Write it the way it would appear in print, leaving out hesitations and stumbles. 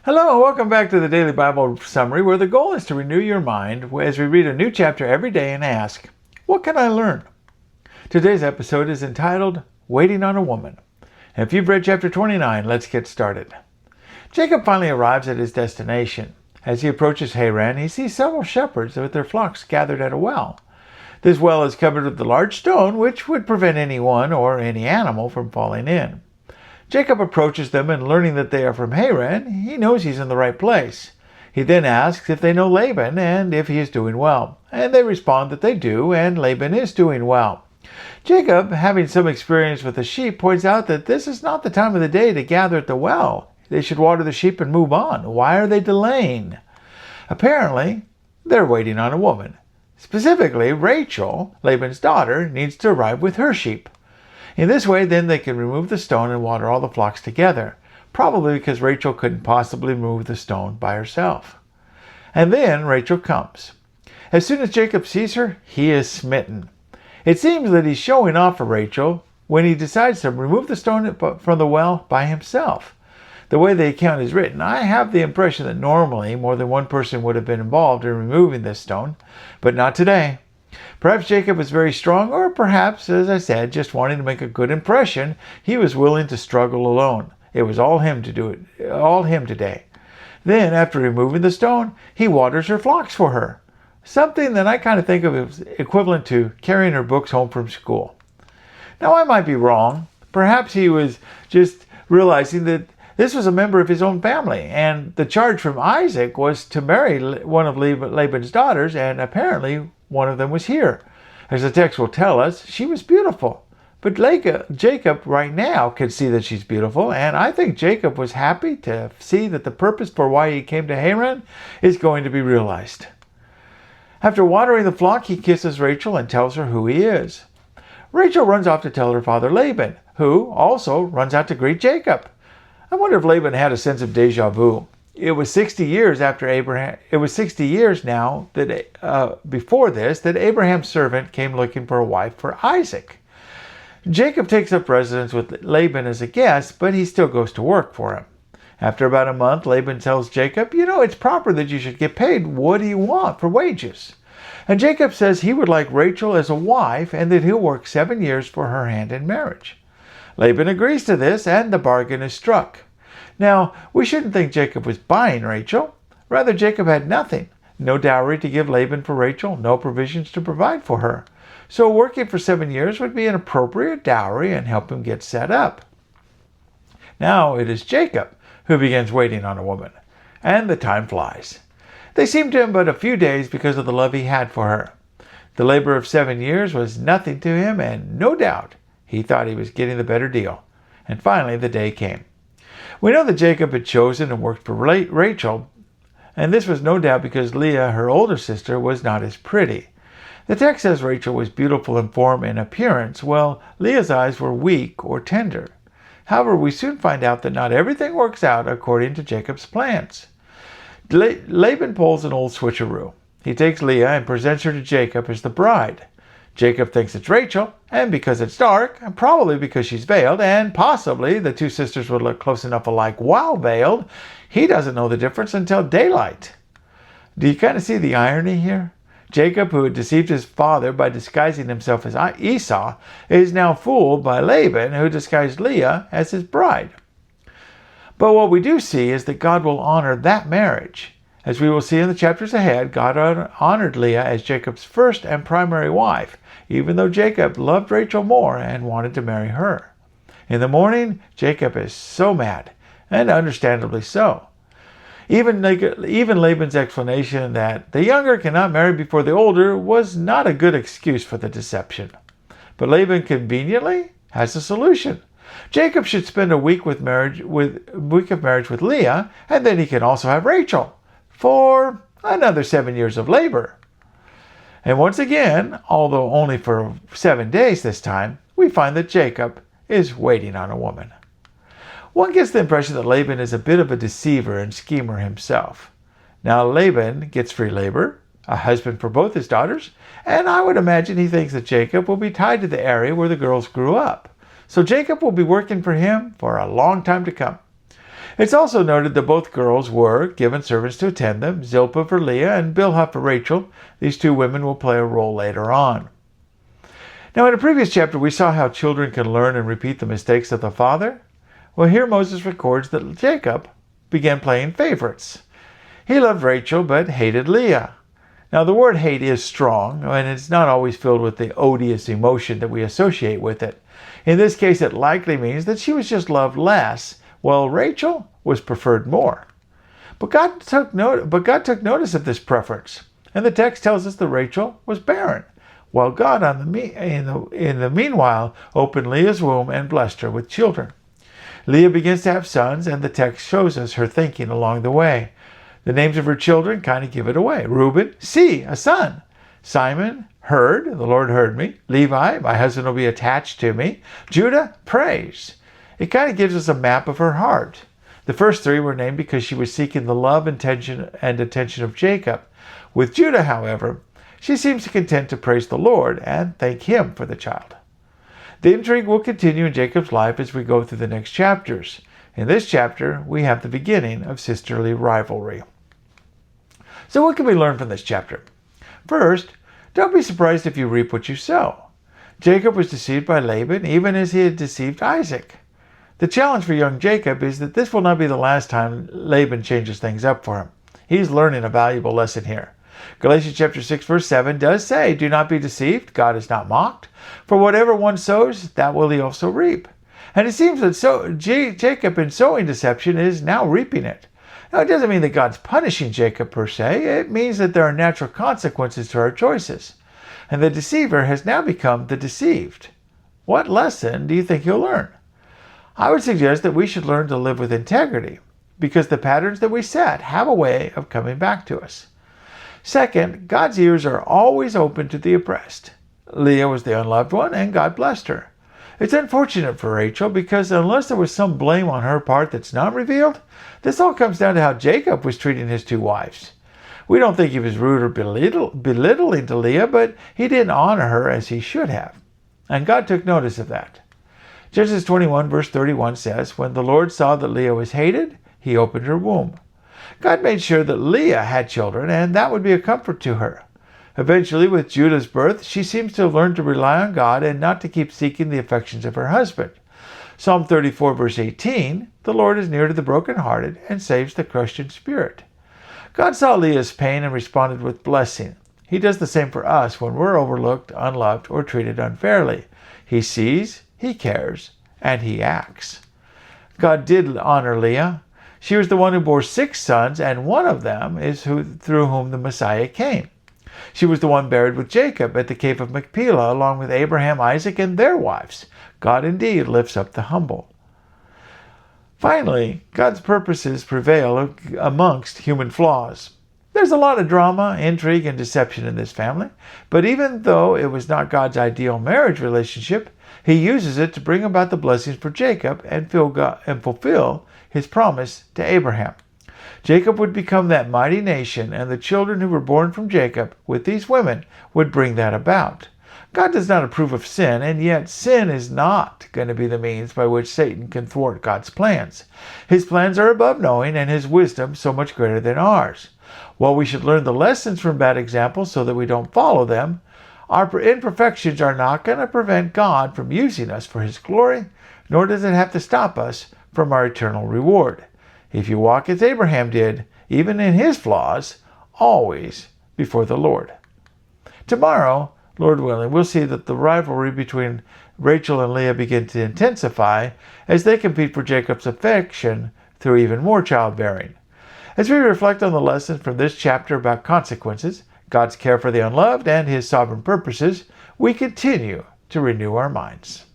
Hello, and welcome back to the Daily Bible Summary, where the goal is to renew your mind as we read a new chapter every day and ask, what can I learn? Today's episode is entitled, Waiting on a Woman. And if you've read chapter 29, let's get started. Jacob finally arrives at his destination. As he approaches Haran, he sees several shepherds with their flocks gathered at a well. This well is covered with a large stone, which would prevent anyone or any animal from falling in. Jacob approaches them, and learning that they are from Haran, he knows he's in the right place. He then asks if they know Laban and if he is doing well, and they respond that they do, and Laban is doing well. Jacob, having some experience with the sheep, points out that this is not the time of the day to gather at the well. They should water the sheep and move on. Why are they delaying? Apparently, they're waiting on a woman. Specifically, Rachel, Laban's daughter, needs to arrive with her sheep. In this way, then, they can remove the stone and water all the flocks together, probably because Rachel couldn't possibly remove the stone by herself. And then Rachel comes. As soon as Jacob sees her, he is smitten. It seems that he's showing off for Rachel when he decides to remove the stone from the well by himself. The way the account is written, I have the impression that normally more than one person would have been involved in removing this stone, but not today. Perhaps Jacob was very strong, or perhaps, as I said, just wanting to make a good impression, he was willing to struggle alone. It was all him to do it, all him today. Then, after removing the stone, he waters her flocks for her. Something that I kind of think of as equivalent to carrying her books home from school. Now, I might be wrong. Perhaps he was just realizing that this was a member of his own family, and the charge from Isaac was to marry one of Laban's daughters, and apparently one of them was here. As the text will tell us, she was beautiful. But Jacob right now can see that she's beautiful, and I think Jacob was happy to see that the purpose for why he came to Haran is going to be realized. After watering the flock, he kisses Rachel and tells her who he is. Rachel runs off to tell her father Laban, who also runs out to greet Jacob. I wonder if Laban had a sense of deja vu. It was 60 years after Abraham. It was 60 years now that before this that Abraham's servant came looking for a wife for Isaac. Jacob takes up residence with Laban as a guest, but he still goes to work for him. After about a month, Laban tells Jacob, it's proper that you should get paid. What do you want for wages? And Jacob says he would like Rachel as a wife and that he'll work 7 years for her hand in marriage. Laban agrees to this, and the bargain is struck. Now, we shouldn't think Jacob was buying Rachel. Rather, Jacob had nothing. No dowry to give Laban for Rachel, no provisions to provide for her. So working for 7 years would be an appropriate dowry and help him get set up. Now it is Jacob who begins waiting on a woman, and the time flies. They seemed to him but a few days because of the love he had for her. The labor of 7 years was nothing to him, and no doubt he thought he was getting the better deal. And finally the day came. We know that Jacob had chosen and worked for Rachel, and this was no doubt because Leah, her older sister, was not as pretty. The text says Rachel was beautiful in form and appearance, while Leah's eyes were weak or tender. However, we soon find out that not everything works out according to Jacob's plans. Laban pulls an old switcheroo. He takes Leah and presents her to Jacob as the bride. Jacob thinks it's Rachel, and because it's dark, and probably because she's veiled, and possibly the two sisters would look close enough alike while veiled, he doesn't know the difference until daylight. Do you kind of see the irony here? Jacob, who had deceived his father by disguising himself as Esau, is now fooled by Laban, who disguised Leah as his bride. But what we do see is that God will honor that marriage. As we will see in the chapters ahead, God honored Leah as Jacob's first and primary wife, even though Jacob loved Rachel more and wanted to marry her. In the morning, Jacob is so mad, and understandably so. Even Laban's explanation that the younger cannot marry before the older was not a good excuse for the deception. But Laban conveniently has a solution. Jacob should spend a week of marriage with Leah, and then he can also have Rachel for another 7 years of labor. And once again, although only for 7 days this time, we find that Jacob is waiting on a woman. One gets the impression that Laban is a bit of a deceiver and schemer himself. Now Laban gets free labor, a husband for both his daughters, and I would imagine he thinks that Jacob will be tied to the area where the girls grew up. So Jacob will be working for him for a long time to come. It's also noted that both girls were given servants to attend them, Zilpah for Leah and Bilhah for Rachel. These two women will play a role later on. Now, in a previous chapter, we saw how children can learn and repeat the mistakes of the father. Well, here Moses records that Jacob began playing favorites. He loved Rachel but hated Leah. Now, the word hate is strong, and it's not always filled with the odious emotion that we associate with it. In this case, it likely means that she was just loved less, while Rachel was preferred more. But God took notice of this preference, and the text tells us that Rachel was barren, while God in the meanwhile opened Leah's womb and blessed her with children. Leah begins to have sons, and the text shows us her thinking along the way. The names of her children kind of give it away. Reuben, see, a son. Simon, heard, the Lord heard me. Levi, my husband will be attached to me. Judah, praise. It kind of gives us a map of her heart. The first three were named because she was seeking the love, attention of Jacob. With Judah, however, she seems content to praise the Lord and thank him for the child. The intrigue will continue in Jacob's life as we go through the next chapters. In this chapter, we have the beginning of sisterly rivalry. So what can we learn from this chapter? First, don't be surprised if you reap what you sow. Jacob was deceived by Laban, even as he had deceived Isaac. The challenge for young Jacob is that this will not be the last time Laban changes things up for him. He's learning a valuable lesson here. Galatians chapter 6 verse 7 does say, do not be deceived, God is not mocked. For whatever one sows, that will he also reap. And it seems that Jacob, in sowing deception, is now reaping it. Now, it doesn't mean that God's punishing Jacob per se. It means that there are natural consequences to our choices. And the deceiver has now become the deceived. What lesson do you think he'll learn? I would suggest that we should learn to live with integrity, because the patterns that we set have a way of coming back to us. Second, God's ears are always open to the oppressed. Leah was the unloved one, and God blessed her. It's unfortunate for Rachel because unless there was some blame on her part that's not revealed, this all comes down to how Jacob was treating his two wives. We don't think he was rude or belittling to Leah, but he didn't honor her as he should have. And God took notice of that. Genesis 21 verse 31 says, when the Lord saw that Leah was hated, he opened her womb. God made sure that Leah had children, and that would be a comfort to her. Eventually, with Judah's birth, she seems to have learned to rely on God and not to keep seeking the affections of her husband. Psalm 34 verse 18, the Lord is near to the brokenhearted and saves the crushed in spirit. God saw Leah's pain and responded with blessing. He does the same for us when we're overlooked, unloved, or treated unfairly. He sees, he cares, and he acts. God did honor Leah. She was the one who bore 6 sons, and one of them is through whom the Messiah came. She was the one buried with Jacob at the cave of Machpelah, along with Abraham, Isaac, and their wives. God indeed lifts up the humble. Finally, God's purposes prevail amongst human flaws. There's a lot of drama, intrigue, and deception in this family, but even though it was not God's ideal marriage relationship, he uses it to bring about the blessings for Jacob and fulfill his promise to Abraham. Jacob would become that mighty nation, and the children who were born from Jacob with these women would bring that about. God does not approve of sin, and yet sin is not going to be the means by which Satan can thwart God's plans. His plans are above knowing, and his wisdom so much greater than ours. While we should learn the lessons from bad examples so that we don't follow them, our imperfections are not going to prevent God from using us for his glory, nor does it have to stop us from our eternal reward. If you walk as Abraham did, even in his flaws, always before the Lord. Tomorrow, Lord willing, we'll see that the rivalry between Rachel and Leah begin to intensify as they compete for Jacob's affection through even more childbearing. As we reflect on the lessons from this chapter about consequences, God's care for the unloved, and his sovereign purposes, we continue to renew our minds.